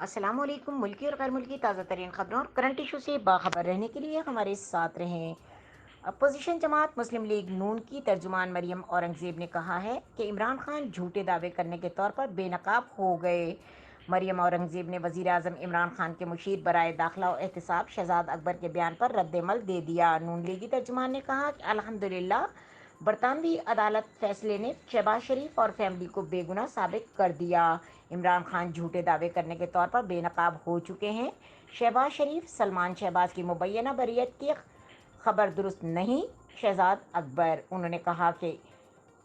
अस्सलाम वालेकुम। मुल्की और गैर मुल्की ताज़ा तरीन खबरों और करंट इशू से बाखबर रहने के लिए हमारे साथ रहें। अपोजिशन जमात मुस्लिम लीग नून की तर्जुमान मरियम औरंगजेब ने कहा है कि इमरान खान झूठे दावे करने के तौर पर बेनकाब हो गए। मरियम औरंगजेब ने वज़ीर आज़म इमरान खान के मुशीर बराए दाखिला और एहतसाब शहजाद अकबर के बयान पर रद्दमल दे दिया। नून लीगी तर्जुमान ने कहा कि अल्हम्दुलिल्लाह बरतानवी अदालत फैसले ने शहबाज शरीफ और फैमिली को बेगुनाह साबित कर दिया। इमरान खान झूठे दावे करने के तौर पर बेनकाब हो चुके हैं। शहबाज शरीफ सलमान शहबाज की मुबैना बरीयत की खबर दुरुस्त नहीं। शहजाद अकबर उन्होंने कहा कि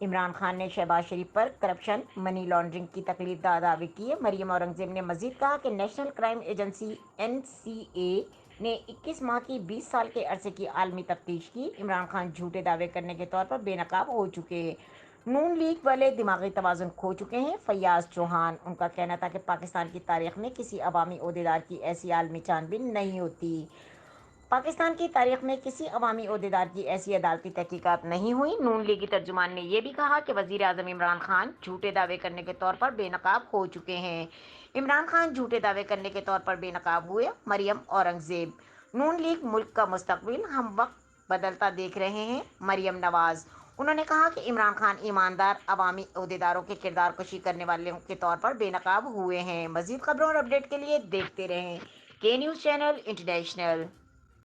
इमरान खान ने शहबाज शरीफ पर करप्शन मनी लॉन्ड्रिंग की तकलीफ दावे किए। मरियम औरंगजेब ने मजीद कहा कि नेशनल क्राइम एजेंसी NCA ने 21 माह की 20 साल के अरसे की आलमी तफ्तीश की। इमरान खान झूठे दावे करने के तौर पर बेनकाब हो चुके हैं। नून लीग वाले दिमागी तवाज़ुन खो चुके हैं। फैयाज चौहान उनका कहना था कि पाकिस्तान की तारीख में किसी अवामी ओहदेदार की ऐसी आलमी छानबीन नहीं होती। पाकिस्तान की तारीख में किसी अवामी ओहदेदार की ऐसी अदालती तहकीकात नहीं हुई। नून लीगी तर्जुमान ने यह भी कहा कि वजीर आजम इमरान खान झूठे दावे करने के तौर पर बेनकाब हो चुके हैं। इमरान खान झूठे दावे करने के तौर पर बेनकाब हुए। मरियम औरंगजेब नून लीग मुल्क का मुस्तकबिल हम वक्त बदलता देख रहे हैं। मरियम नवाज उन्होंने कहा कि इमरान खान ईमानदार अवामी ओहदेदारों के किरदार कशी करने वालों के तौर पर बेनकाब हुए हैं। मजीद खबरों और अपडेट के लिए देखते रहें के न्यूज़ चैनल इंटरनेशनल।